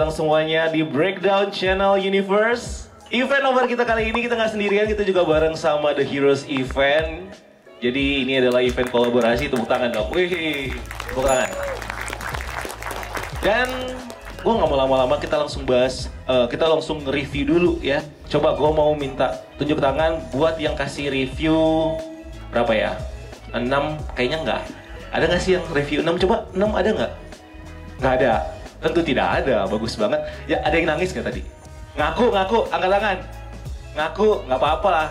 datang semuanya di Breakdown Channel Universe. Event over kita kali ini kita nggak sendirian, kita juga bareng sama The Heroes Event. Jadi ini adalah event kolaborasi, tepuk tangan dong. Wih, tepuk tangan. Dan gue nggak mau lama-lama, kita langsung bahas, kita langsung review dulu ya. Coba gue mau minta tunjuk tangan buat yang kasih review berapa ya? 6 kayaknya nggak. Ada nggak sih yang review 6? Coba 6 ada nggak? Nggak ada. Tentu tidak ada, bagus banget. Ya ada yang nangis nggak tadi? Ngaku, angkat tangan. Ngaku, nggak apa-apa lah.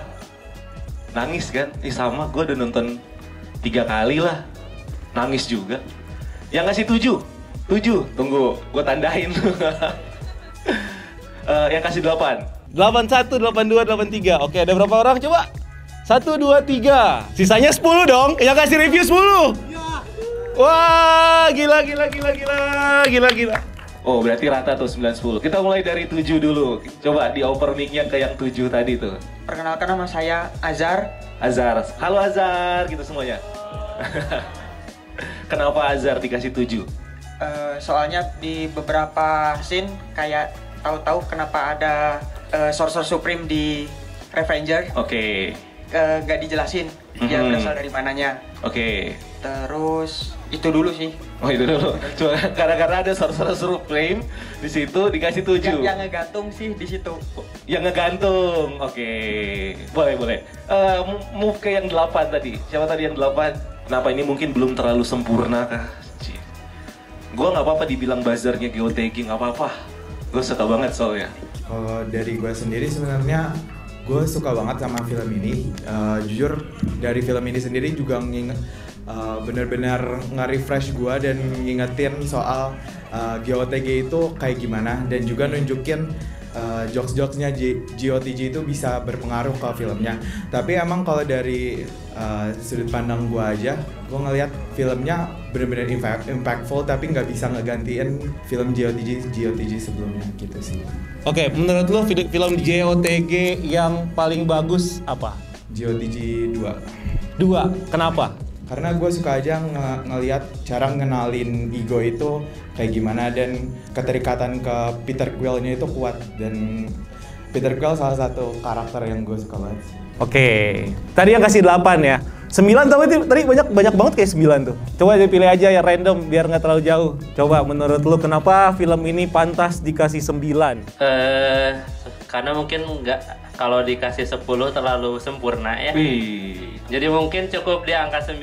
Nangis kan? Sama, gue udah nonton 3 kali lah. Nangis juga. Yang ngasih 7, tunggu, gue tandain. Yang kasih 8. 81, 82, 83. Oke, ada berapa orang coba? 1, 2, 3. Sisanya 10 dong. Yang kasih review 10. Wah, gila. Oh, berarti rata tuh 9-10. Kita mulai dari 7 dulu. Coba dioper mic-nya ke yang 7 tadi tuh. Perkenalkan, nama saya Azhar. Halo Azhar, gitu semuanya. Kenapa Azhar dikasih 7? Soalnya di beberapa scene kayak tahu-tahu kenapa ada Sorcerer Supreme di Revenger. Oke. Nggak dijelasin dia berasal dari mananya. Oke. Terus itu dulu sih. Oh, itu dulu. Cuma karena ada Sorcerer Supreme di situ dikasih 7. Yang ngegantung sih di situ. Yang ngegantung. Oke. Boleh. Move ke yang 8 tadi. Siapa tadi yang 8? Kenapa ini mungkin belum terlalu sempurna kah? Gue nggak apa-apa dibilang buzzernya GOTG, nggak apa-apa. Gue suka banget soalnya. Kalau dari gue sendiri sebenarnya gue suka banget sama film ini. Jujur dari film ini sendiri juga bener-bener nge-refresh gue dan ngingetin soal GOTG itu kayak gimana, dan juga nunjukin jokes-jokesnya GOTG itu bisa berpengaruh ke filmnya. Tapi emang kalau dari sudut pandang gue aja, gue ngelihat filmnya bener-bener impactful, tapi nggak bisa ngegantiin film GOTG sebelumnya gitu sih. Oke, menurut lo film GOTG yang paling bagus apa? GOTG 2. Kenapa? Karena gue suka aja ngelihat cara ngenalin ego itu kayak gimana, dan keterikatan ke Peter Quill-nya itu kuat, dan Peter Quill salah satu karakter yang gue suka banget. Oke, tadi yang kasih 8 ya. 9 tapi tadi banyak banget kayak 9 tuh. Coba dipilih aja ya random biar nggak terlalu jauh. Coba menurut lu kenapa film ini pantas dikasih 9? Karena mungkin nggak, kalau dikasih 10 terlalu sempurna ya. Jadi mungkin cukup di angka 9.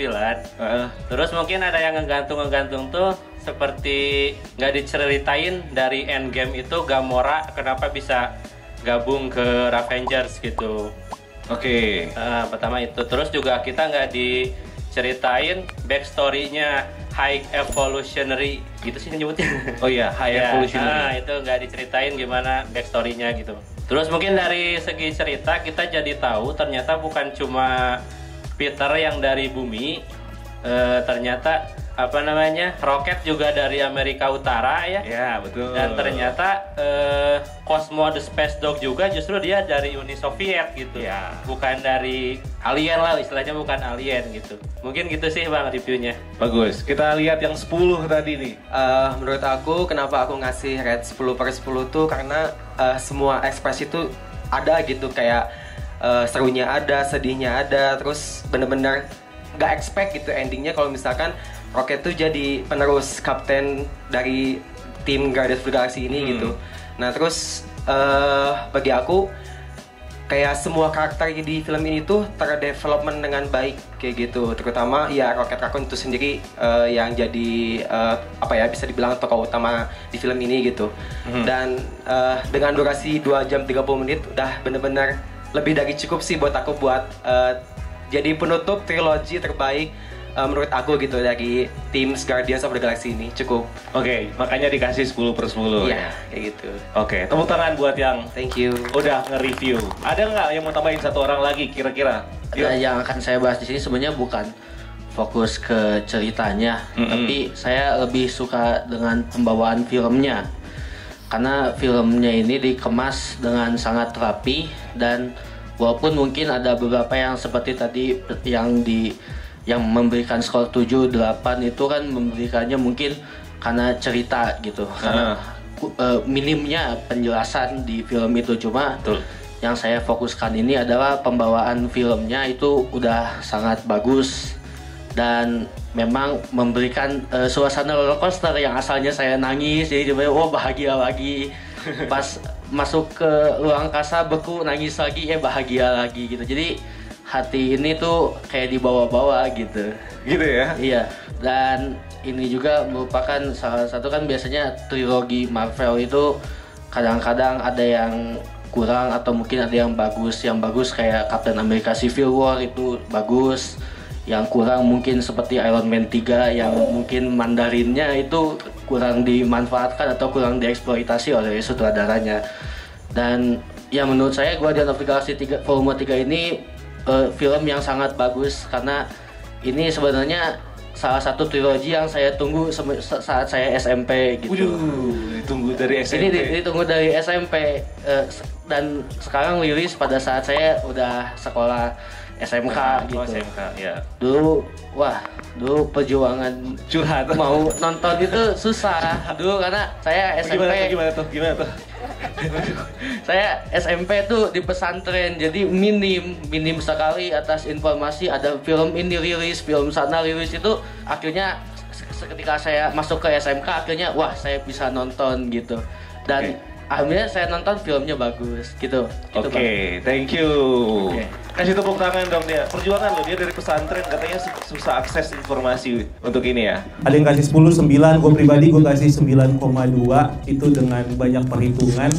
Terus mungkin ada yang ngegantung tuh seperti nggak diceritain dari Endgame itu Gamora kenapa bisa gabung ke Avengers gitu. Oke. Pertama itu. Terus juga kita nggak diceritain backstory-nya High Evolutionary gitu sih nyebutnya. Oh iya, High Evolutionary. Itu nggak diceritain gimana backstory-nya gitu. Terus mungkin dari segi cerita kita jadi tahu ternyata bukan cuma Peter yang dari bumi, ternyata Rocket juga dari Amerika Utara ya. Ya, betul. Dan ternyata Cosmo the Space Dog juga justru dia dari Uni Soviet gitu. Ya. Bukan dari alien lah, istilahnya bukan alien gitu. Mungkin gitu sih Bang reviewnya. Bagus. Kita lihat yang 10 tadi nih. Menurut aku, kenapa aku ngasih rate 10/10 tuh karena semua ekspresi tuh ada gitu, kayak serunya ada, sedihnya ada, terus bener-bener nggak expect gitu endingnya kalau misalkan Rocket tuh jadi penerus kapten dari tim Guardians of the Galaxy ini gitu. Nah terus bagi aku kayak semua karakter di film ini tuh terdevelopment dengan baik kayak gitu. Terutama ya Rocket Raccoon itu sendiri yang jadi bisa dibilang tokoh utama di film ini gitu. Dan dengan durasi 2 jam 30 menit udah bener-bener lebih dari cukup sih buat aku buat jadi penutup trilogi terbaik menurut aku gitu dari tim Guardians of the Galaxy ini. Cukup. Oke, makanya dikasih 10/10. Iya, kayak gitu. Oke, tepuk tangan buat yang Thank you. udah nge-review. Ada nggak yang mau tambahin 1 orang lagi kira-kira? Yang akan saya bahas di sini sebenarnya bukan fokus ke ceritanya, tapi saya lebih suka dengan pembawaan filmnya. Karena filmnya ini dikemas dengan sangat rapi, dan walaupun mungkin ada beberapa yang seperti tadi yang memberikan skor 7, 8 itu kan memberikannya mungkin karena cerita gitu. Karena minimnya penjelasan di film itu. Cuma yang saya fokuskan ini adalah pembawaan filmnya itu udah sangat bagus dan memang memberikan suasana roller coaster yang asalnya saya nangis jadi bahagia lagi. Pas masuk ke ruang angkasa beku nangis lagi bahagia lagi gitu. Jadi hati ini tuh kayak dibawa-bawa gitu. Gitu ya? Iya. Dan ini juga merupakan salah satu kan biasanya trilogi Marvel itu kadang-kadang ada yang kurang atau mungkin ada yang bagus. Yang bagus kayak Captain America Civil War itu bagus. Yang kurang mungkin seperti Iron Man 3 yang mungkin Mandarinnya itu kurang dimanfaatkan atau kurang dieksploitasi oleh sutradaranya. Dan ya menurut saya Guardians of the Galaxy 3, volume 3 ini film yang sangat bagus karena ini sebenarnya salah satu trilogi yang saya tunggu saat saya SMP gitu. Ditunggu dari SMP. Ini ditunggu dari SMP dan sekarang rilis pada saat saya udah sekolah SMK gitu. SMK ya. Dulu perjuangan Curhat. mau nonton itu susah dulu karena saya SMP. Gimana tuh? Saya SMP tuh di pesantren, jadi minim sekali atas informasi ada film ini rilis, film sana rilis itu. Akhirnya ketika saya masuk ke SMK akhirnya saya bisa nonton gitu. Dan akhirnya saya nonton filmnya bagus gitu. Oke, thank you. Kasih tepuk tangan dong dia. Perjuangan loh, dia dari pesantren katanya susah akses informasi untuk ini ya. Ada yang kasih 10, 9, gue pribadi gue kasih 9,2 itu dengan banyak perhitungan.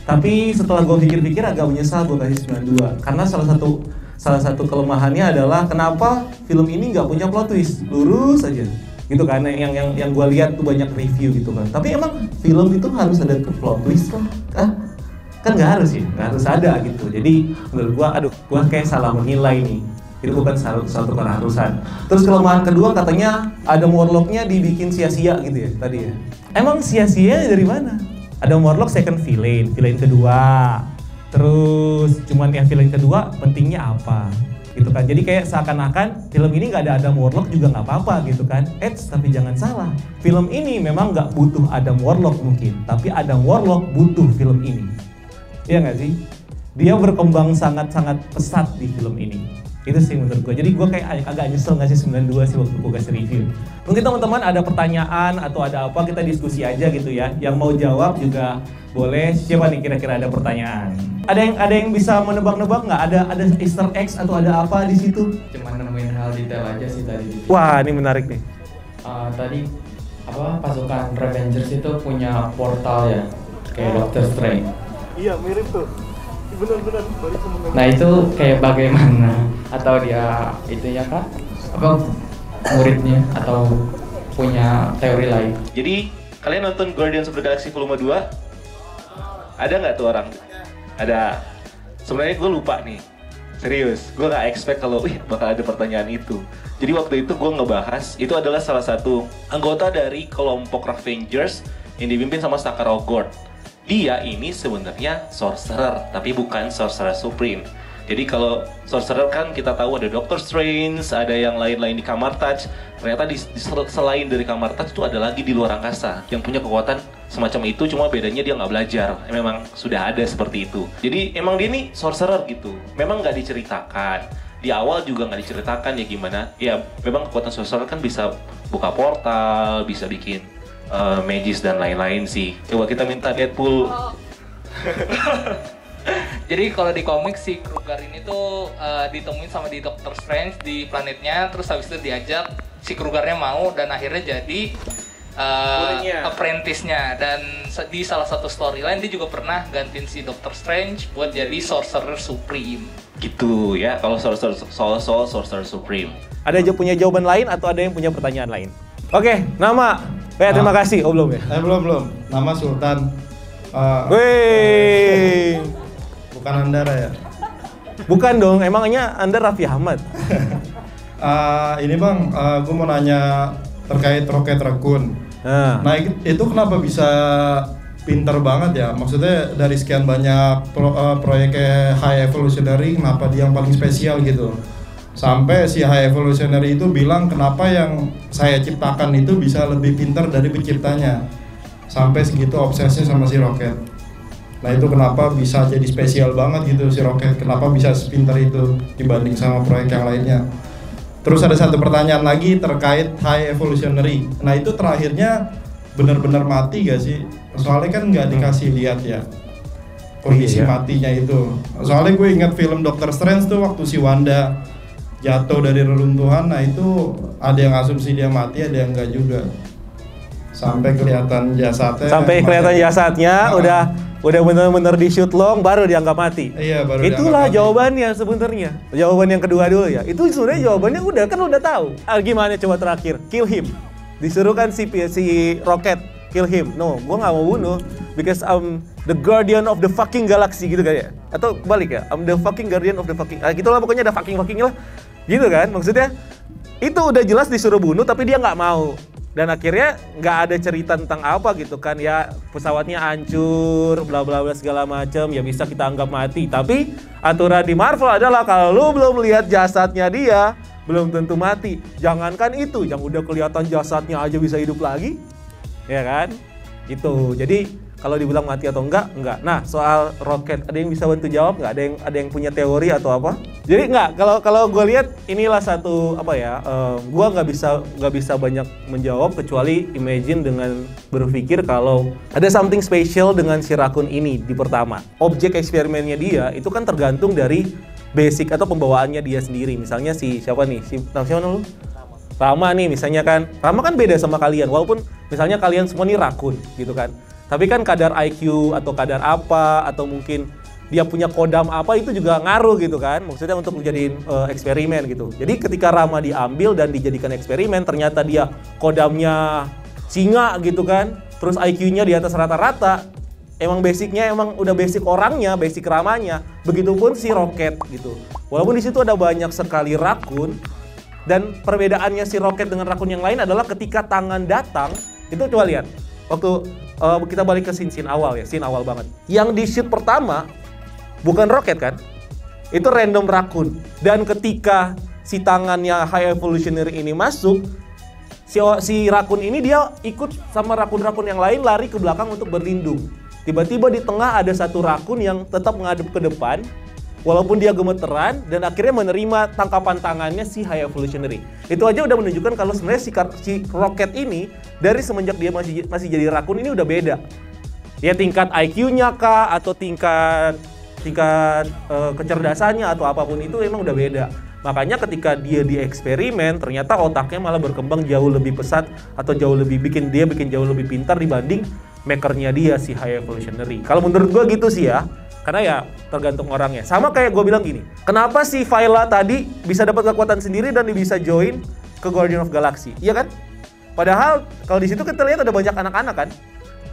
Tapi setelah gue pikir-pikir agak menyesal gue kasih 92 karena salah satu kelemahannya adalah kenapa film ini nggak punya plot twist, lurus aja. Gitu kan, yang gue lihat tuh banyak review gitu kan. Tapi emang film itu harus ada plot twist kan nggak harus ya, nggak harus ada gitu. Jadi menurut gue kayak salah menilai nih. Itu bukan satu keharusan. Terus kelemahan kedua katanya Adam Warlock-nya dibikin sia-sia gitu ya tadi ya. Emang sia-sia dari mana? Adam Warlock second villain kedua. Terus cuman yang villain kedua pentingnya apa? Gitu kan, jadi kayak seakan-akan film ini nggak ada Adam Warlock juga nggak apa-apa gitu kan. Tapi jangan salah, film ini memang nggak butuh Adam Warlock mungkin, tapi Adam Warlock butuh film ini. Iya nggak sih? Dia berkembang sangat-sangat pesat di film ini. Itu sih menurut gue. Jadi gue kayak agak nyesel ngasih 92 sih waktu gue kasih review. Mungkin teman-teman ada pertanyaan atau ada apa, kita diskusi aja gitu ya. Yang mau jawab juga boleh. Siapa nih kira-kira ada pertanyaan? Ada yang bisa menebak-nebak nggak? Ada Easter eggs atau ada apa di situ? Cuman nemuin hal detail aja sih tadi. Wah, ini menarik nih. Tadi pasukan Revengers itu punya portal ya, kayak Doctor Strange. Iya, mirip tuh. Benar-benar baru semengerti. Nah itu kayak bagaimana? Atau dia itunya kah? Muridnya atau punya teori lain? Jadi kalian nonton Guardians of the Galaxy volume 2? Ada nggak tuh orang? Ada. Sebenarnya gue lupa nih. Serius, gue nggak expect kalau bakal ada pertanyaan itu. Jadi waktu itu gue ngebahas, itu adalah salah satu anggota dari kelompok Revengers yang dipimpin sama Sakharov Gord. Dia ini sebenarnya sorcerer, tapi bukan sorcerer supreme. Jadi kalau sorcerer kan kita tahu ada Doctor Strange, ada yang lain-lain di Kamar Taj. Ternyata selain dari Kamar Taj itu ada lagi di luar angkasa yang punya kekuatan semacam itu, cuma bedanya dia nggak belajar. Memang sudah ada seperti itu. Jadi emang dia nih sorcerer gitu. Memang nggak diceritakan. Di awal juga nggak diceritakan ya gimana. Ya memang kekuatan sorcerer kan bisa buka portal, bisa bikin magis dan lain-lain sih. Coba kita minta Deadpool. Jadi kalau di komik si Kruger ini tuh ditemuin sama di Doctor Strange di planetnya, terus habis itu diajak si Krugernya mau dan akhirnya jadi apprentice-nya. Dan di salah satu storyline dia juga pernah gantiin si Doctor Strange buat jadi Sorcerer Supreme. Gitu ya, kalau Sorcerer Supreme. Ada yang punya jawaban lain atau ada yang punya pertanyaan lain? Oke, nama. Terima kasih. Oh belum ya? Belum. Nama Sultan. Wih. Bukan Andara ya? Bukan dong, emangnya Anda Raffi Ahmad? Ini bang, gue mau nanya terkait Rocket Raccoon. Nah itu kenapa bisa pinter banget ya? Maksudnya dari sekian banyak proyeknya High Evolutionary, kenapa dia yang paling spesial gitu? Sampai si High Evolutionary itu bilang kenapa yang saya ciptakan itu bisa lebih pintar dari penciptanya. sampai segitu obsesnya sama si Rocket. Nah itu kenapa bisa jadi spesial banget gitu si Rocket, kenapa bisa sepintar itu dibanding sama proyek yang lainnya. Terus ada satu pertanyaan lagi terkait High Evolutionary. Nah itu terakhirnya benar-benar mati gak sih? Soalnya kan nggak dikasih lihat ya kondisi matinya itu. Soalnya gue ingat film Doctor Strange tuh waktu si Wanda jatuh dari reruntuhan, nah itu ada yang asumsi dia mati, ada yang enggak juga. Sampai kelihatan jasadnya. Sampai kelihatan jasadnya udah bener-bener di shoot long baru dianggap mati. Iya, baru itulah dianggap jawabannya sebenarnya. Jawaban yang kedua dulu ya. Itu sebenarnya jawabannya udah tahu. Gimana coba terakhir? Kill him. Disuruh kan si Rocket kill him. No, gua nggak mau bunuh because I'm the guardian of the fucking galaxy gitu kan ya. Atau balik ya, I'm the fucking guardian of the fucking. Gitulah pokoknya ada fucking lah. Gitu kan maksudnya. Itu udah jelas disuruh bunuh tapi dia nggak mau. Dan akhirnya nggak ada cerita tentang apa gitu kan ya, pesawatnya hancur bla bla bla segala macam, ya bisa kita anggap mati. Tapi aturan di Marvel adalah kalau lu belum lihat jasadnya dia belum tentu mati. Jangankan itu, yang udah kelihatan jasadnya aja bisa hidup lagi, ya kan? Gitu. Jadi kalau dibilang mati atau enggak. Nah, soal Rocket, ada yang bisa bantu jawab nggak? Ada yang punya teori atau apa? Jadi nggak. Kalau gue lihat inilah satu apa ya? Gue nggak bisa banyak menjawab kecuali imagine dengan berpikir kalau ada something special dengan si Raccoon ini di pertama. Objek eksperimennya dia itu kan tergantung dari basic atau pembawaannya dia sendiri. Misalnya siapa nih? Siapa lu? Rama nih misalnya kan. Rama kan beda sama kalian. Walaupun misalnya kalian semua nih Raccoon gitu kan. Tapi kan kadar IQ atau kadar apa atau mungkin dia punya kodam apa itu juga ngaruh gitu kan. Maksudnya untuk menjadiin eksperimen gitu. Jadi ketika Rama diambil dan dijadikan eksperimen ternyata dia kodamnya singa gitu kan. Terus IQ-nya di atas rata-rata. Emang basicnya emang udah basic orangnya, basic Ramanya. Begitupun si Rocket gitu. Walaupun di situ ada banyak sekali Raccoon dan perbedaannya si Rocket dengan Raccoon yang lain adalah ketika tangan datang itu coba lihat. Waktu kita balik ke scene awal ya, scene awal banget. Yang di shoot pertama bukan Rocket kan? Itu random Raccoon. Dan ketika si tangannya High Evolutionary ini masuk, si Raccoon ini dia ikut sama Raccoon-Raccoon yang lain lari ke belakang untuk berlindung. Tiba-tiba di tengah ada satu Raccoon yang tetap menghadap ke depan, walaupun dia gemeteran dan akhirnya menerima tangkapan tangannya si High Evolutionary. Itu aja udah menunjukkan kalau sebenarnya si Rocket ini dari semenjak dia masih jadi Raccoon ini udah beda. Ya tingkat IQ-nya kah atau tingkat kecerdasannya atau apapun itu emang udah beda. Makanya ketika dia di eksperimen ternyata otaknya malah berkembang jauh lebih pesat atau jauh lebih bikin jauh lebih pintar dibanding makernya dia si High Evolutionary. Kalau menurut gua gitu sih ya. Karena ya tergantung orangnya. Sama kayak gue bilang gini, kenapa si Viola tadi bisa dapat kekuatan sendiri dan bisa join ke Guardian of Galaxy? Iya kan? Padahal kalau di situ kita lihat ada banyak anak-anak kan?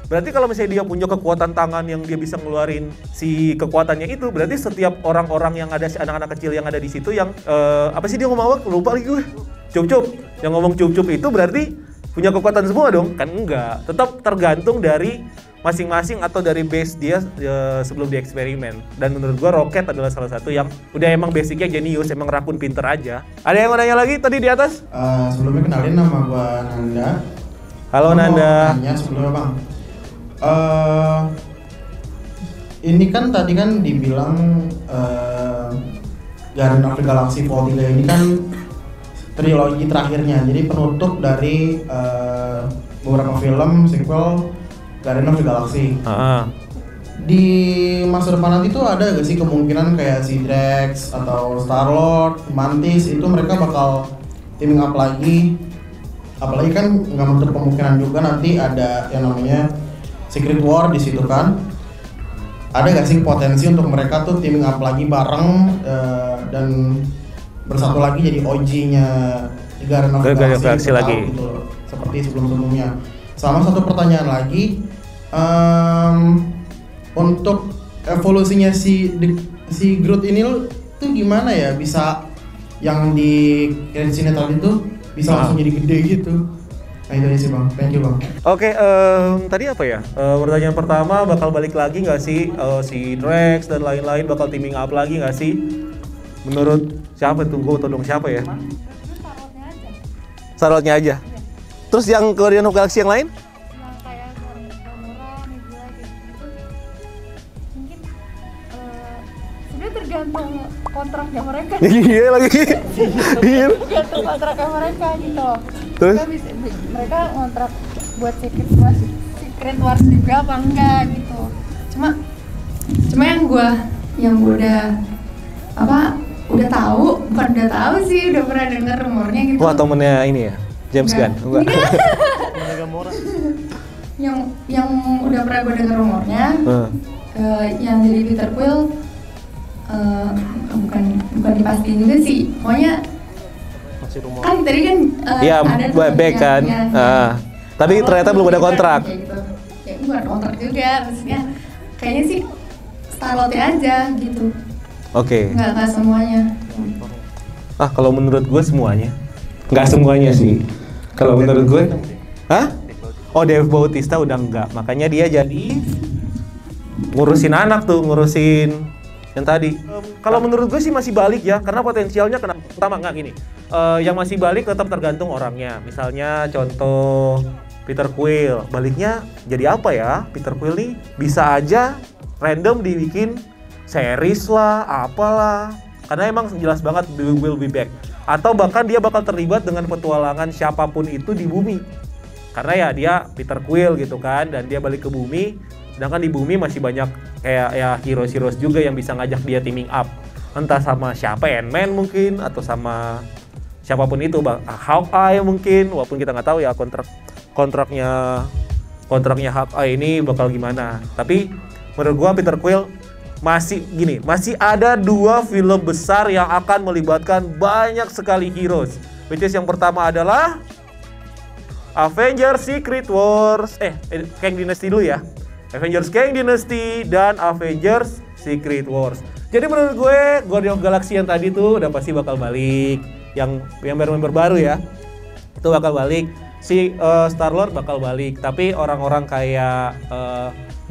Berarti kalau misalnya dia punya kekuatan tangan yang dia bisa ngeluarin si kekuatannya itu, berarti setiap orang-orang yang ada, si anak-anak kecil yang ada di situ yang apa sih dia ngomong apa? Lupa lagi gue. Cup-cup. Yang ngomong cup-cup itu berarti punya kekuatan semua dong? Kan enggak. Tetap tergantung dari masing-masing atau dari base dia sebelum di eksperimen. Dan menurut gua Rocket adalah salah satu yang udah emang basicnya jenius, emang Raccoon pinter aja. Ada yang mau nanya lagi tadi di atas? Sebelumnya kenalin nama gua Nanda. Halo Nanda. Nanya sebelumnya bang. Ini kan tadi kan dibilang Guardian of the Galaxy Vol 3 ini kan trilogi terakhirnya. Jadi penutup dari beberapa film sequel Guardian of the Galaxy. Di masa depan nanti tuh ada gak sih kemungkinan kayak si Drax atau Star-Lord, Mantis itu mereka bakal teaming up lagi? Apalagi kan nggak menutup kemungkinan juga nanti ada yang namanya Secret War di situ kan. Ada gak sih potensi untuk mereka tuh teaming up lagi bareng dan bersatu lagi jadi OG-nya Guardian of the Galaxy lagi gitu, seperti sebelum-sebelumnya. Sama satu pertanyaan lagi, untuk evolusinya si Groot ini tuh gimana ya, bisa yang di sinetron itu bisa langsung jadi gede gitu. Nah itu aja sih bang, thank you bang. Oke, tadi apa ya? Pertanyaan pertama, bakal balik lagi nggak sih si Drax dan lain-lain bakal teaming up lagi nggak sih? Menurut siapa? Tunggu tolong siapa ya? Star-Lordnya aja. Terus yang Guardian of Galaxy yang lain? tergantung kontraknya mereka. Iya lagi. Iya. Tergantung kontraknya mereka gitu. Terus? Mereka kontrak buat Secret Wars juga apa enggak gitu. Cuma yang udah tahu, bukan udah tahu sih, udah pernah dengar rumornya gitu. Wah, temennya ini ya, James Gunn. Enggak. yang udah pernah gue dengar rumornya, yang jadi Peter Quill, bukan dipastiin juga sih. Pokoknya kan tadi kan ada back kan. Tapi ternyata belum ada kontrak. Gitu. Ya bukan kontrak juga, maksudnya kayaknya sih Star-Lord aja gitu. Oke. Nggak semuanya. Kalau menurut gue semuanya. Nggak semuanya sih. Kalau menurut gue, Dave Bautista udah enggak. Makanya dia jadi ngurusin anak tuh, ngurusin yang tadi. Kalau menurut gue sih masih balik ya, karena potensialnya pertama nggak gini. Yang masih balik tetap tergantung orangnya. Misalnya contoh Peter Quill, baliknya jadi apa ya? Peter Quill nih bisa aja random dibikin series lah, apalah. Karena emang jelas banget will be back. Atau bahkan dia bakal terlibat dengan petualangan siapapun itu di bumi. Karena ya dia Peter Quill gitu kan, dan dia balik ke bumi. Sedangkan di bumi masih banyak kayak ya heroes juga yang bisa ngajak dia teaming up. Entah sama siapa, Ant-Man mungkin, atau sama siapapun itu, Hawkeye mungkin. Walaupun kita nggak tahu ya kontraknya Hawkeye ini bakal gimana. Tapi menurut gua Peter Quill masih ada 2 film besar yang akan melibatkan banyak sekali heroes. Which is yang pertama adalah Avengers Secret Wars, Kang Dynasty dulu ya. Avengers Kang Dynasty dan Avengers Secret Wars. Jadi menurut gue Guardians of the Galaxy yang tadi tuh udah pasti bakal balik. Yang member baru ya, itu bakal balik. Si Star-Lord bakal balik. Tapi orang-orang kayak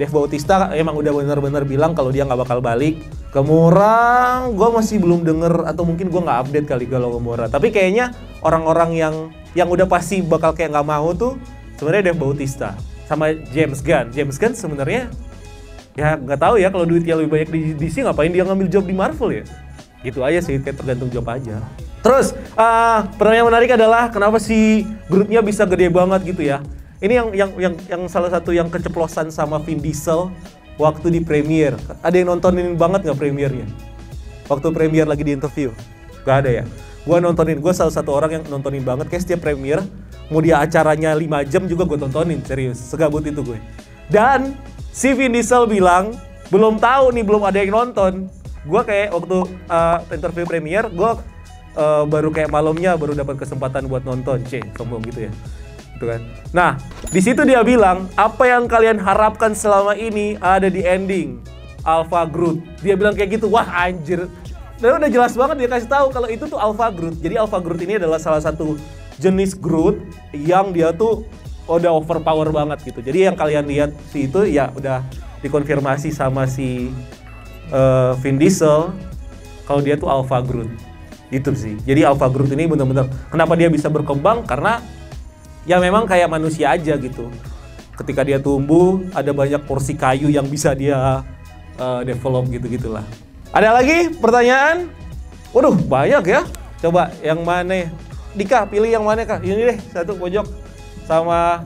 Dave Bautista emang udah benar-benar bilang kalau dia nggak bakal balik. Gamora, gue masih belum denger, atau mungkin gue nggak update kali kalau Gamora. Tapi kayaknya orang-orang yang udah pasti bakal kayak nggak mau tuh sebenarnya Dave Bautista sama James Gunn. James Gunn sebenarnya ya nggak tahu ya, kalau duitnya lebih banyak di DC ngapain dia ngambil job di Marvel ya? Gitu aja sih, kayak tergantung job aja. Terus pertanyaan menarik adalah kenapa si Groot-nya bisa gede banget gitu ya? Ini yang salah satu yang keceplosan sama Vin Diesel waktu di premiere. Ada yang nontonin banget nggak premiernya? Waktu premiere lagi di interview? Gak ada ya? Gue salah satu orang yang nontonin banget. Kayak setiap premiere, mau dia acaranya 5 jam juga gue tontonin, serius. Segabut itu gue. Dan si Vin Diesel bilang, belum tahu nih, belum ada yang nonton. Gue kayak waktu interview premiere, gue baru kayak malamnya baru dapat kesempatan buat nonton. Sombong gitu ya. Gitu kan. Nah, di situ dia bilang, apa yang kalian harapkan selama ini ada di ending Alpha Groot. Dia bilang kayak gitu, wah anjir. Dan udah jelas banget dia kasih tahu kalau itu tuh Alpha Groot. Jadi Alpha Groot ini adalah salah satu jenis Groot yang dia tuh udah overpower banget gitu. Jadi yang kalian lihat si itu ya udah dikonfirmasi sama si Vin Diesel kalau dia tuh Alpha Groot. Gitu sih. Jadi Alpha Groot ini benar-benar kenapa dia bisa berkembang, karena ya memang kayak manusia aja gitu. Ketika dia tumbuh, ada banyak porsi kayu yang bisa dia develop gitu-gitulah. Ada lagi pertanyaan? Waduh, banyak ya. Coba yang mana? Dika, pilih yang mana Kak? Ini deh, satu pojok sama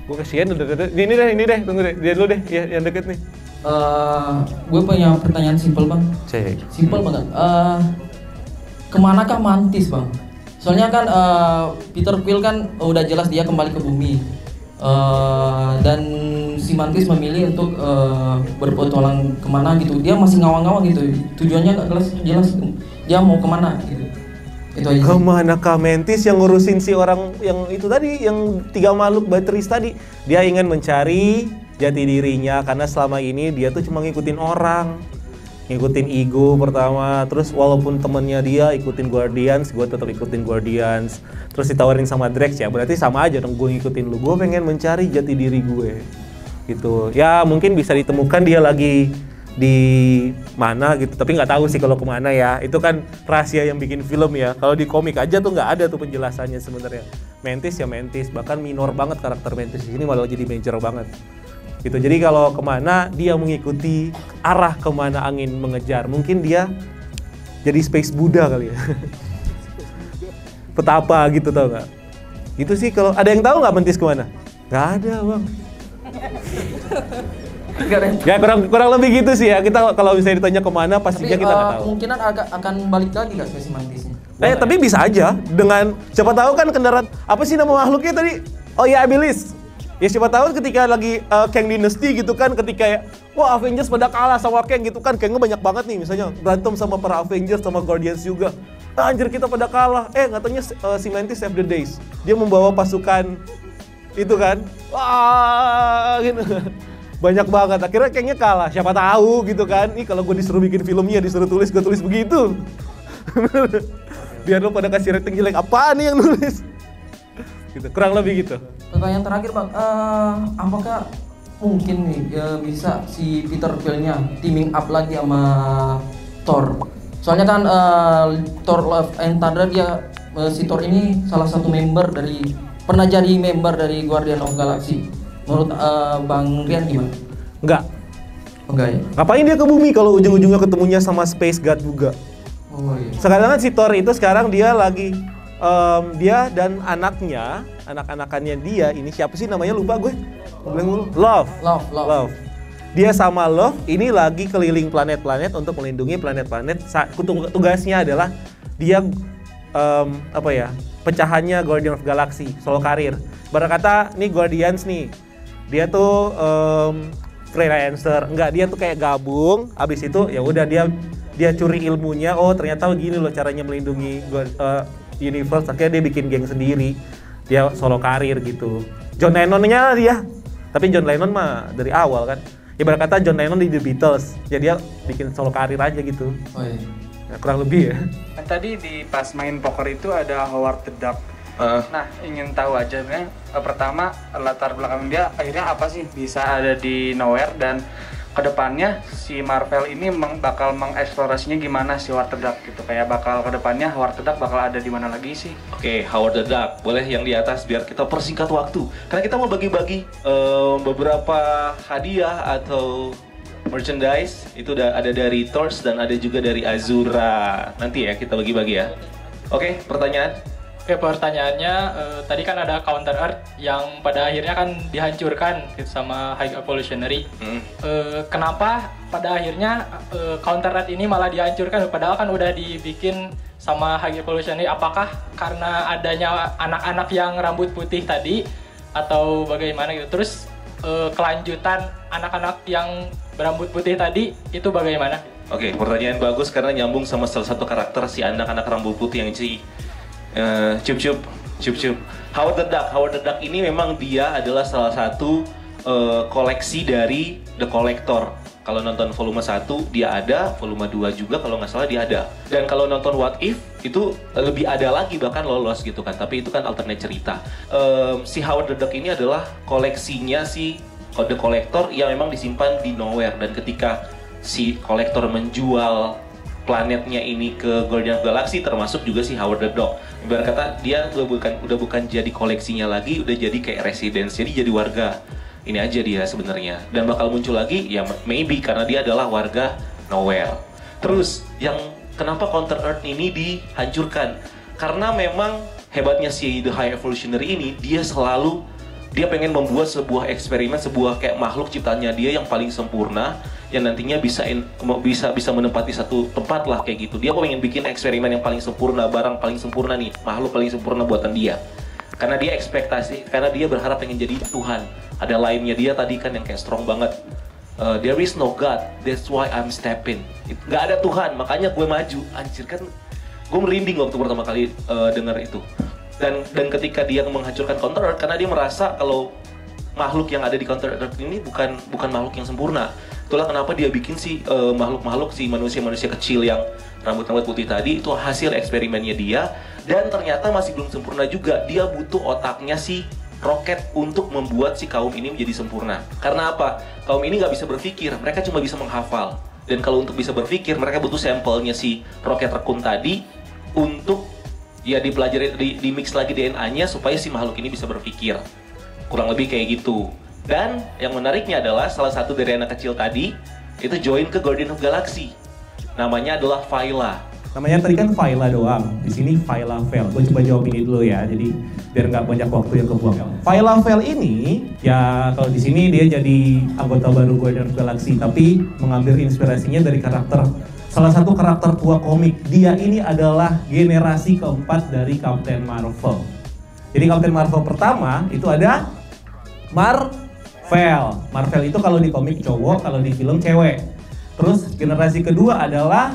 gue kasihan udah. Ini deh, tunggu deh. Dia dulu deh, ya, yang deket nih. Gue punya pertanyaan simpel bang. Simpel banget. Kemanakah Mantis bang? Soalnya kan Peter Quill kan udah jelas dia kembali ke bumi. Dan si Mantis memilih untuk berpetualang kemana gitu. Dia masih ngawang-ngawang gitu. Tujuannya nggak jelas. Dia mau kemana gitu. Itu aja. Kemanakah Mantis yang ngurusin si orang yang itu tadi, yang 3 makhluk bateris tadi? Dia ingin mencari jati dirinya karena selama ini dia tuh cuma ngikutin orang. Ngikutin ego pertama, terus walaupun temennya dia ikutin Guardians, gue tetap ikutin Guardians. Terus ditawarin sama Drax, ya berarti sama aja dong, gue ngikutin lu. Gue pengen mencari jati diri gue, gitu. Ya mungkin bisa ditemukan dia lagi di mana gitu, tapi nggak tahu sih kalau kemana ya. Itu kan rahasia yang bikin film ya. Kalau di komik aja tuh nggak ada tuh penjelasannya sebenarnya. Mantis ya Mantis, bahkan minor banget karakter Mantis di sini malah jadi major banget. gitu. Jadi kalau kemana dia mengikuti arah kemana angin mengejar. Mungkin dia jadi space Buddha kali ya. Petapa gitu, tau nggak? Itu sih. Kalau ada yang tahu nggak Mentis kemana? Nggak ada bang. Ya kurang lebih gitu sih ya. Kita kalau misalnya ditanya kemana pastinya kita nggak tahu. Kemungkinan akan balik lagi nggak ke si Mantisnya? Tapi bisa aja dengan siapa tahu kan kendaraan apa sih nama makhluknya tadi? Oh ya Abilis. Ya siapa tahu ketika lagi Kang Dynasty gitu kan, ketika ya wah Avengers pada kalah sama Kang gitu kan, Kangnya banyak banget nih misalnya berantem sama para Avengers sama Guardians juga. Anjir kita pada kalah. Katanya si Mantis save the days. Dia membawa pasukan itu kan. Wah gitu. Banyak banget. Akhirnya Kangnya kalah. Siapa tahu gitu kan. Ih kalau gue disuruh bikin filmnya, disuruh tulis, gue tulis begitu. Biar lo pada kasih rating jelek. Apaan nih yang nulis? Gitu. Kurang lebih gitu. Pertanyaan terakhir bang, apakah mungkin nih bisa si Peter Quill-nya teaming up lagi sama Thor? Soalnya kan Thor Love and Thunder dia si Thor ini salah satu pernah jadi member dari Guardian of Galaxy. Menurut Bang Rian gimana? Enggak ya? Ngapain dia ke bumi kalau ujung-ujungnya ketemunya sama Space God juga? Oh iya. Sekarang kan si Thor itu sekarang dia lagi dia dan anak-anakannya dia ini siapa sih namanya lupa gue. Love. Dia sama Love ini lagi keliling planet-planet untuk melindungi planet-planet. Tugasnya adalah dia pecahannya Guardian of Galaxy, solo karir. Berkata nih Guardians nih. Dia tuh freelancer. Enggak, dia tuh kayak gabung. Abis itu ya udah dia curi ilmunya. Oh, ternyata gini loh caranya melindungi universe. Akhirnya dia bikin geng sendiri. Dia solo karir gitu. John Lennon-nya dia. Tapi John Lennon mah dari awal kan. Ibarat kata John Lennon di The Beatles. Jadi dia bikin solo karir aja gitu. Oh iya. Nah, kurang lebih ya. Tadi di pas main poker itu ada Howard the Duck. Nah, ingin tahu aja nih, pertama latar belakang dia akhirnya apa sih bisa ada di Nowhere, dan kedepannya si Marvel ini bakal mengeksplorasinya gimana si Howard the Duck gitu, kayak bakal kedepannya Howard the Duck bakal ada di mana lagi sih? Oke, Howard the Duck boleh yang di atas biar kita persingkat waktu, karena kita mau bagi-bagi beberapa hadiah atau merchandise. Itu udah ada dari Thors dan ada juga dari Azura. Nanti ya kita bagi-bagi ya. Oke, pertanyaan? Oke, pertanyaannya tadi kan ada Counter Earth yang pada akhirnya kan dihancurkan gitu sama High Evolutionary. Kenapa pada akhirnya Counter Earth ini malah dihancurkan padahal kan udah dibikin sama High Evolutionary? Apakah karena adanya anak-anak yang rambut putih tadi atau bagaimana gitu? Terus kelanjutan anak-anak yang berambut putih tadi itu bagaimana? Oke, pertanyaan bagus karena nyambung sama salah satu karakter si anak-anak rambut putih yang Cup. Howard the Duck ini memang dia adalah salah satu koleksi dari The Collector. Kalau nonton volume 1 dia ada, volume 2 juga kalau nggak salah dia ada. Dan kalau nonton What If itu lebih ada lagi, bahkan lolos gitu kan. Tapi itu kan alternate cerita. Si Howard the Duck ini adalah koleksinya si The Collector yang memang disimpan di Nowhere. Dan ketika si Collector menjual planetnya ini ke Guardian of Galaxy, termasuk juga si Howard the Duck. Ibarat kata dia udah bukan jadi koleksinya lagi, udah jadi kayak residence, jadi warga. Ini aja dia sebenarnya. Dan bakal muncul lagi ya maybe karena dia adalah warga Nowhere. Terus yang kenapa Counter Earth ini dihancurkan? Karena memang hebatnya si The High Evolutionary ini, dia pengen membuat sebuah eksperimen, sebuah kayak makhluk ciptaannya dia yang paling sempurna, yang nantinya bisa menempati satu tempat lah kayak gitu. Dia pengen bikin eksperimen yang paling sempurna, barang paling sempurna nih, makhluk paling sempurna buatan dia. Karena dia berharap pengen jadi Tuhan. Ada lainnya dia tadi kan yang kayak strong banget. There is no God, that's why I'm stepping. Gak ada Tuhan, makanya gue maju. Anjir kan, gue merinding waktu pertama kali dengar itu. Dan ketika dia menghancurkan Counter Earth, karena dia merasa kalau makhluk yang ada di Counter Earth ini bukan makhluk yang sempurna. Itulah kenapa dia bikin si makhluk-makhluk, si manusia-manusia kecil yang rambut-rambut putih tadi, itu hasil eksperimennya dia. Dan ternyata masih belum sempurna juga. Dia butuh otaknya si Rocket untuk membuat si kaum ini menjadi sempurna. Karena apa? Kaum ini nggak bisa berpikir, mereka cuma bisa menghafal. Dan kalau untuk bisa berpikir, mereka butuh sampelnya si Rocket Raccoon tadi untuk ya dipelajari, di mix lagi DNA-nya supaya si makhluk ini bisa berpikir. Kurang lebih kayak gitu. Dan yang menariknya adalah salah satu dari anak kecil tadi itu join ke Guardian of Galaxy. Namanya adalah Phyla. Namanya tadi kan Phyla doang. Di sini Phyla Vell. Gue coba jawab ini dulu ya. Jadi biar nggak banyak waktu yang kebuang. Phyla Vell ini ya kalau di sini dia jadi anggota baru Guardian of Galaxy, tapi mengambil inspirasinya dari salah satu karakter tua komik. Dia ini adalah generasi keempat dari Captain Marvel. Jadi Captain Marvel pertama itu ada Marvel. Marvel itu kalau di komik cowok, kalau di film cewek. Terus generasi kedua adalah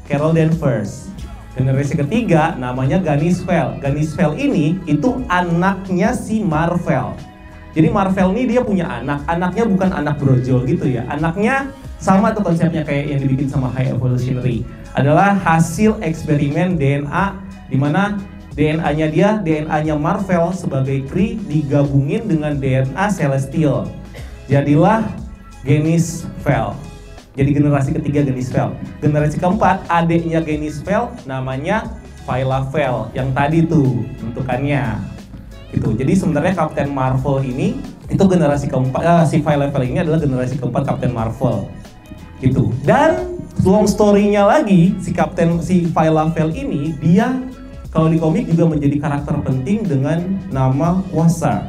Carol Danvers. Generasi ketiga namanya Ganis Vell. Ganis Vell ini itu anaknya si Marvel. Jadi Marvel ini dia punya anak. Anaknya bukan anak brojol gitu ya. Anaknya sama tuh konsepnya kayak yang dibikin sama High Evolutionary. Adalah hasil eksperimen DNA di mana DNA-nya Marvel sebagai Kree digabungin dengan DNA Celestial. Jadilah Ganis Vell. Jadi generasi ketiga Ganis Vell. Generasi keempat adiknya Ganis Vell namanya Phyla Vell yang tadi tuh bentukannya. Gitu. Jadi sebenarnya Captain Marvel ini itu generasi keempat, si Phyla Vell ini adalah generasi keempat Captain Marvel. Gitu. Dan long story-nya lagi si Phyla Vell ini dia kalau di komik juga menjadi karakter penting dengan nama Quasar.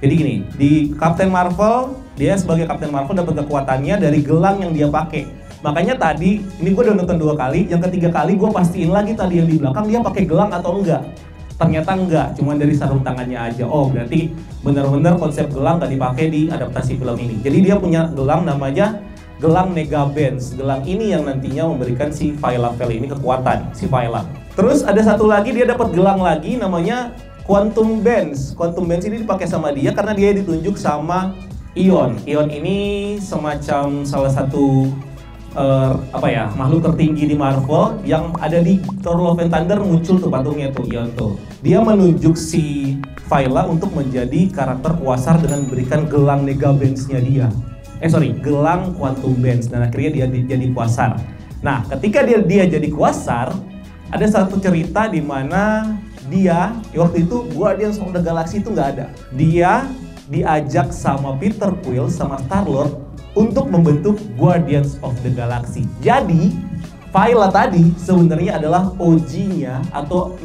Jadi gini, di Captain Marvel, dia sebagai Captain Marvel dapat kekuatannya dari gelang yang dia pakai. Makanya tadi, ini gue udah nonton 2 kali, yang ketiga kali gue pastiin lagi tadi yang di belakang dia pakai gelang atau enggak. Ternyata enggak, cuma dari sarung tangannya aja. Oh, berarti benar-benar konsep gelang gak dipakai di adaptasi film ini. Jadi dia punya gelang namanya gelang Megabands. Gelang ini yang nantinya memberikan si Phyla Vell ini kekuatan, si Phyla. Terus ada satu lagi dia dapat gelang lagi namanya Quantum Bands. Quantum Bands ini dipakai sama dia karena dia ditunjuk sama Ion. Ion ini semacam salah satu makhluk tertinggi di Marvel yang ada di Thor Love and Thunder muncul tuh patungnya tuh Ion tuh. Dia menunjuk si Phyla untuk menjadi karakter Quasar dengan memberikan gelang Megabands-nya dia. Gelang Quantum Bands dan akhirnya dia jadi Quasar. Nah, ketika dia jadi Quasar, ada satu cerita di mana dia waktu itu Guardians of the Galaxy itu nggak ada. Dia diajak sama Peter Quill sama Star-Lord untuk membentuk Guardians of the Galaxy. Jadi Phyla tadi sebenarnya adalah OG-nya atau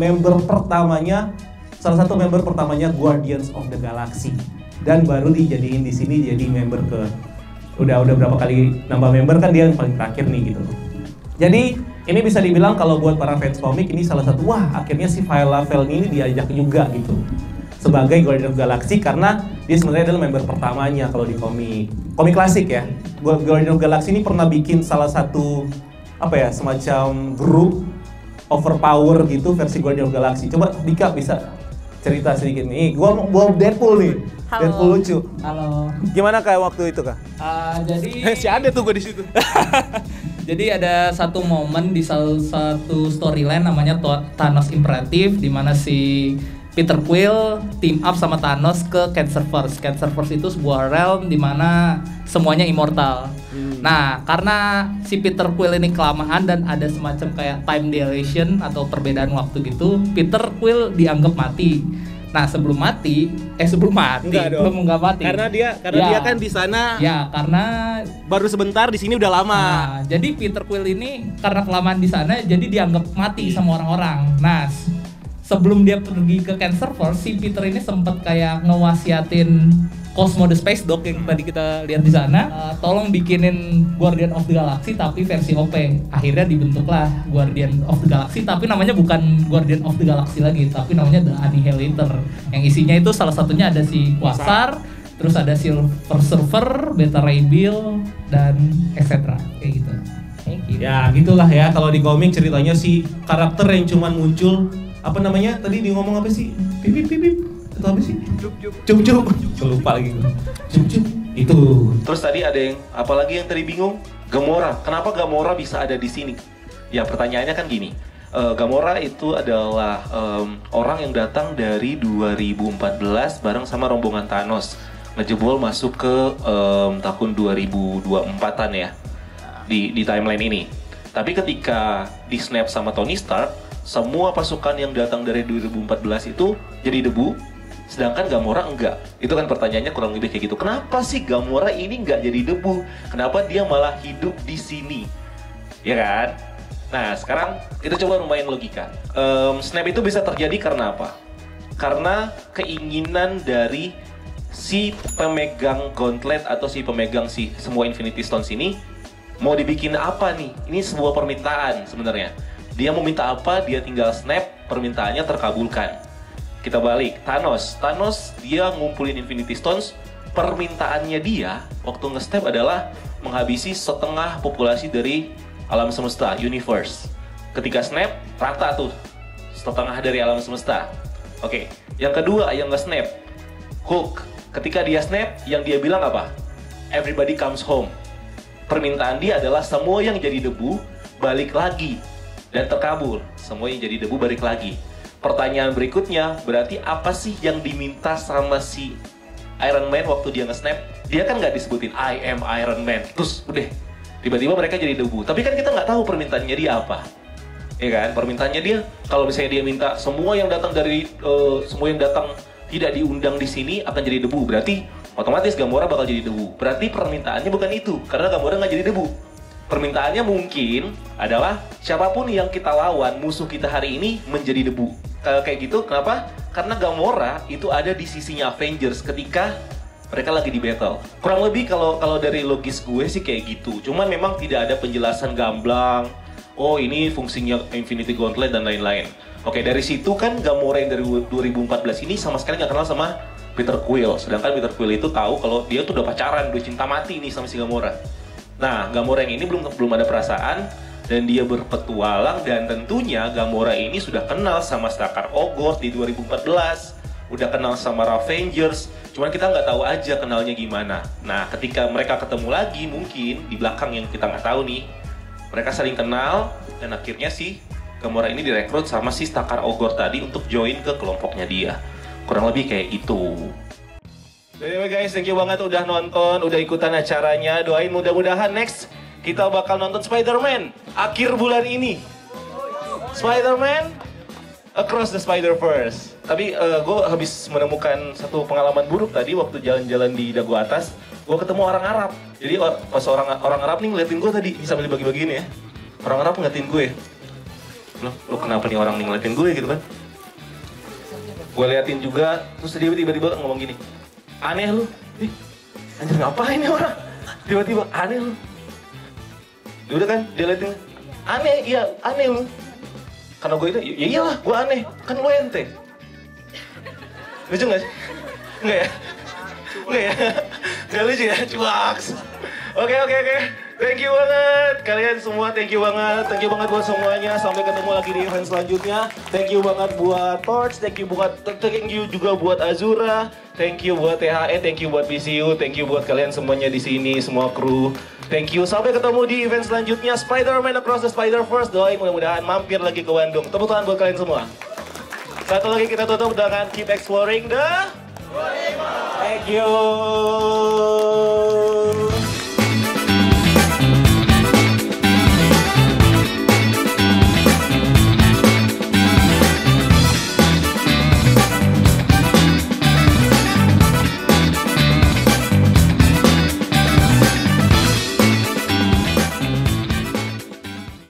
salah satu member pertamanya Guardians of the Galaxy. Dan baru dijadiin di sini jadi member udah berapa kali nambah member kan dia yang paling terakhir nih gitu. Jadi ini bisa dibilang kalau buat para fans komik ini salah satu akhirnya si Phyla Vell ini diajak juga gitu sebagai Guardian of Galaxy karena dia sebenarnya adalah member pertamanya kalau di komik klasik ya. Guardian of Galaxy ini pernah bikin salah satu semacam grup overpower gitu versi Guardian of Galaxy. Coba Dika bisa cerita sedikit nih. Gua Deadpool nih. Halo. Deadpool lucu. Halo. Gimana kayak waktu itu Kak? Jadi si ada tuh gue di situ. Jadi ada satu momen di salah satu storyline namanya Thanos Imperative di mana si Peter Quill team up sama Thanos ke Cancerverse. Cancerverse itu sebuah realm di mana semuanya immortal. Nah, karena si Peter Quill ini kelamaan dan ada semacam kayak time dilation atau perbedaan waktu gitu, Peter Quill dianggap mati. Nah, sebelum mati, enggak mati. Karena dia kan di sana. Ya, karena baru sebentar, di sini udah lama. Nah, jadi Peter Quill ini karena kelamaan di sana jadi dianggap mati sama orang-orang. Nah, sebelum dia pergi ke Cancerverse, si Peter ini sempat kayak ngewasiatin Cosmo the Space Dog yang tadi kita lihat di sana, tolong bikinin Guardian of the Galaxy tapi versi OP. Akhirnya dibentuklah Guardian of the Galaxy, tapi namanya bukan Guardian of the Galaxy lagi, tapi namanya The Annihilator. Yang isinya itu salah satunya ada si Quasar, terus ada Silver Surfer, Beta Ray Bill, dan etc. Kayak gitu. Ya gitulah ya, kalau di komik ceritanya si karakter yang cuman muncul tadi di ngomong apa sih? Pipip itu apa sih? Cup. Lupa lagi gue. Cup. Itu. Terus tadi ada yang apalagi yang tadi bingung? Gamora. Kenapa Gamora bisa ada di sini? Ya pertanyaannya kan gini. Gamora itu adalah orang yang datang dari 2014 bareng sama rombongan Thanos ngejebol masuk ke tahun 2024-an ya di timeline ini. Tapi ketika di snap sama Tony Stark, semua pasukan yang datang dari 2014 itu jadi debu, sedangkan Gamora enggak. Itu kan pertanyaannya kurang lebih kayak gitu. Kenapa sih Gamora ini enggak jadi debu? Kenapa dia malah hidup di sini? Ya kan? Nah, sekarang kita coba main logika. Snap itu bisa terjadi karena apa? Karena keinginan dari si pemegang gauntlet atau si pemegang si semua Infinity Stones ini mau dibikin apa nih? Ini sebuah permintaan sebenarnya. Dia mau minta apa, dia tinggal snap, permintaannya terkabulkan. Kita balik, Thanos dia ngumpulin Infinity Stones, permintaannya dia waktu nge-snap adalah menghabisi setengah populasi dari alam semesta, universe. Ketika snap, rata tuh setengah dari alam semesta. Oke, yang kedua yang nge-snap, Hulk. Ketika dia snap, yang dia bilang apa? Everybody comes home. Permintaan dia adalah semua yang jadi debu balik lagi, dan terkabul. Semua yang jadi debu balik lagi. Pertanyaan berikutnya, berarti apa sih yang diminta sama si Iron Man waktu dia nge-snap? Dia kan nggak disebutin I am Iron Man. Terus udah, tiba-tiba mereka jadi debu. Tapi kan kita nggak tahu permintaannya dia apa. Ya kan? Permintaannya dia, kalau misalnya dia minta semua yang datang tidak diundang di sini akan jadi debu. Berarti otomatis Gamora bakal jadi debu. Berarti permintaannya bukan itu, karena Gamora nggak jadi debu. Permintaannya mungkin adalah siapapun yang kita lawan, musuh kita hari ini menjadi debu. Kayak gitu, kenapa? Karena Gamora itu ada di sisinya Avengers ketika mereka lagi di battle. Kurang lebih kalau dari logis gue sih kayak gitu. Cuman memang tidak ada penjelasan gamblang. Oh ini fungsinya Infinity Gauntlet dan lain-lain. Oke, dari situ kan Gamora yang dari 2014 ini sama sekali nggak kenal sama Peter Quill. Sedangkan Peter Quill itu tahu kalau dia tuh udah pacaran, udah cinta mati nih sama si Gamora. Nah, Gamora yang ini belum ada perasaan dan dia berpetualang, dan tentunya Gamora ini sudah kenal sama Stakar-Ogord di 2014, udah kenal sama Avengers. Cuman kita nggak tahu aja kenalnya gimana. Nah, ketika mereka ketemu lagi, mungkin di belakang yang kita nggak tahu nih, mereka saling kenal dan akhirnya si Gamora ini direkrut sama si Stakar-Ogord tadi untuk join ke kelompoknya dia. Kurang lebih kayak itu. Anyway guys, thank you banget udah nonton, udah ikutan acaranya. Doain mudah-mudahan next kita bakal nonton Spider-Man akhir bulan ini. Spider-Man Across the Spider-Verse. Tapi gue habis menemukan satu pengalaman buruk tadi waktu jalan-jalan di Dago Atas. Gue ketemu orang Arab. Jadi pas orang Arab nih ngeliatin gue tadi, sambil dibagi-bagiin ya. Orang Arab ngeliatin gue. Lo kenapa nih orang nih ngeliatin gue gitu kan? Gue liatin juga, terus dia tiba-tiba ngomong gini, aneh lu, anjir ngapain nih orang? Tiba-tiba aneh lu. Udah kan, dia liatin, aneh, iya aneh lu. Karena gue itu, ya iyalah gue aneh, kan lu ente. Lucu gak sih? Enggak ya? Enggak ya? Enggak lucu ya? Cuaks. Oke. Thank you banget kalian semua, thank you banget buat semuanya. Sampai ketemu lagi di event selanjutnya. Thank you banget buat Torch, thank you juga buat Azura, thank you buat THE, thank you buat BCU, thank you buat kalian semuanya di sini, semua kru. Thank you. Sampai ketemu di event selanjutnya Spider-Man Across the Spider-Verse. Doain mudah-mudahan mampir lagi ke Bandung. Tepuk tangan buat kalian semua. Satu lagi kita tutup dengan Keep Exploring the Thank you.